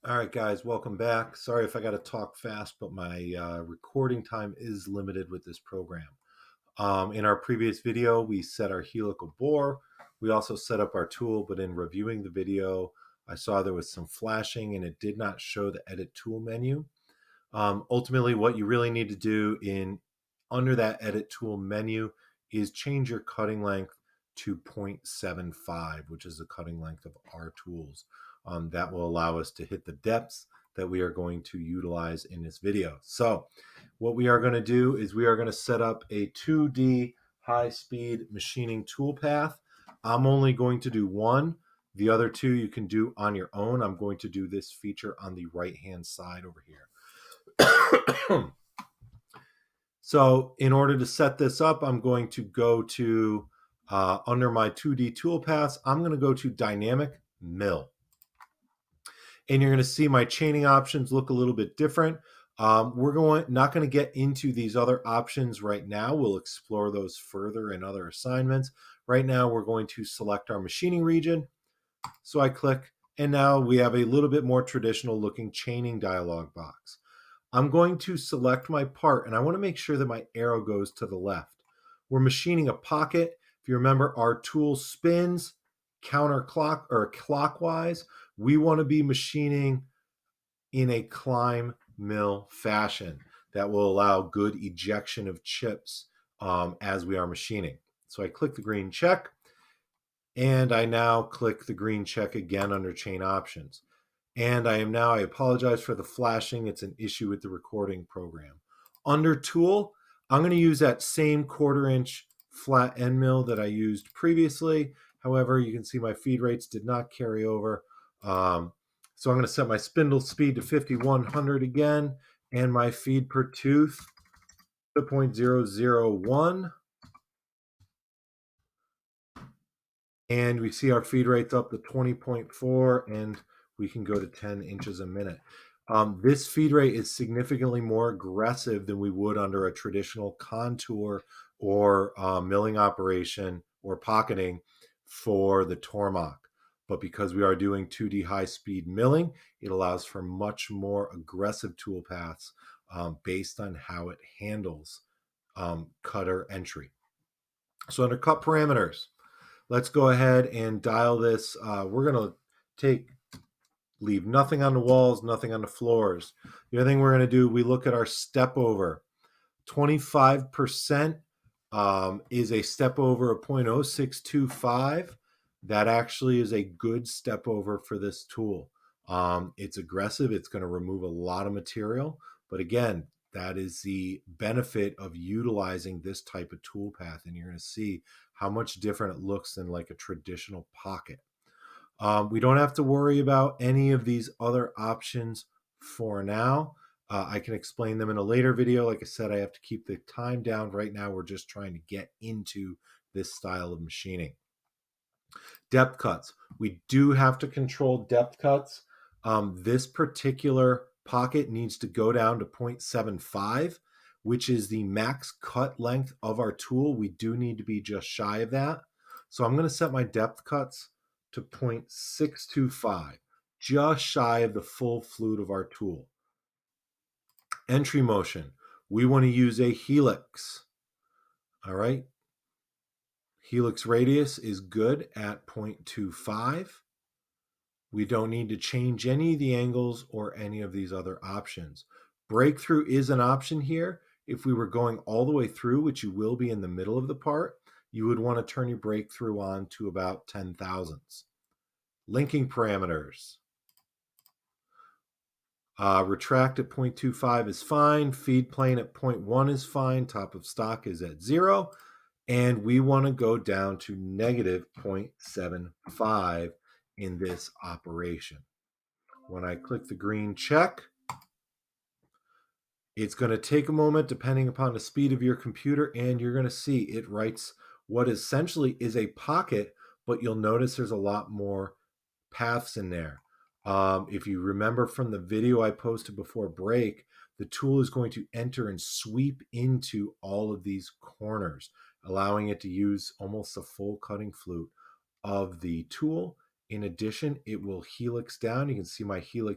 All right, guys, welcome back. Sorry if I got to talk fast, but my recording time is limited with this program. In our previous video, we set our helical bore. We also set up our tool, but in reviewing the video, I saw there was some flashing and it did not show the edit tool menu. Ultimately, what you really need to do in under that edit tool menu is change your cutting length to 0.75, which is the cutting length of our tools. That will allow us to hit the depths that we are going to utilize in this video. So what we are going to do is we are going to set up a 2D high-speed machining toolpath. I'm only going to do one. The other two you can do on your own. I'm going to do this feature on the right-hand side over here. So in order to set this up, I'm going to go to, under my 2D toolpaths, I'm going to go to Dynamic Mill. And you're going to see my chaining options look a little bit different. We're not going to get into these other options right now. We'll explore those further in other assignments. Right now, we're going to select our machining region. So I click, and now we have a little bit more traditional looking chaining dialog box. I'm going to select my part, and I want to make sure that my arrow goes to the left. We're machining a pocket. If you remember, our tool spins counterclock or clockwise. We want to be machining in a climb mill fashion that will allow good ejection of chips as we are machining. So I click the green check, and I now click the green check again under chain options. And I apologize for the flashing. It's an issue with the recording program. Under tool, I'm going to use that same 1/4-inch flat end mill that I used previously. However, you can see my feed rates did not carry over. So I'm going to set my spindle speed to 5100 again, and my feed per tooth to 0.001. And we see our feed rates up to 20.4, and we can go to 10 inches a minute. This feed rate is significantly more aggressive than we would under a traditional contour or milling operation or pocketing for the Tormach. But because we are doing 2D high-speed milling, it allows for much more aggressive tool paths based on how it handles cutter entry. So under cut parameters, let's go ahead and dial this. We're going to leave nothing on the walls, nothing on the floors. The other thing we're going to do, we look at our step over. 25% is a step over of 0.0625. That actually is a good step over for this tool. It's aggressive. It's going to remove a lot of material. But again, that is the benefit of utilizing this type of tool path. And you're going to see how much different it looks than like a traditional pocket. We don't have to worry about any of these other options for now. I can explain them in a later video. Like I said, I have to keep the time down. Right now, we're just trying to get into this style of machining. Depth cuts. We do have to control depth cuts. This particular pocket needs to go down to 0.75, which is the max cut length of our tool. We do need to be just shy of that. So I'm going to set my depth cuts to 0.625, just shy of the full flute of our tool. Entry motion. We want to use a helix. All right. Helix radius is good at 0.25. We don't need to change any of the angles or any of these other options. Breakthrough is an option here. If we were going all the way through, which you will be in the middle of the part, you would want to turn your breakthrough on to about 10 thousandths. Linking parameters. Retract at 0.25 is fine. Feed plane at 0.1 is fine. Top of stock is at 0. And we want to go down to negative 0.75 in this operation. When I click the green check, it's going to take a moment depending upon the speed of your computer, and you're going to see it writes what essentially is a pocket, but you'll notice there's a lot more paths in there. If you remember from the video I posted before break, the tool is going to enter and sweep into all of these corners, allowing it to use almost the full cutting flute of the tool. In addition, it will helix down. You can see my helix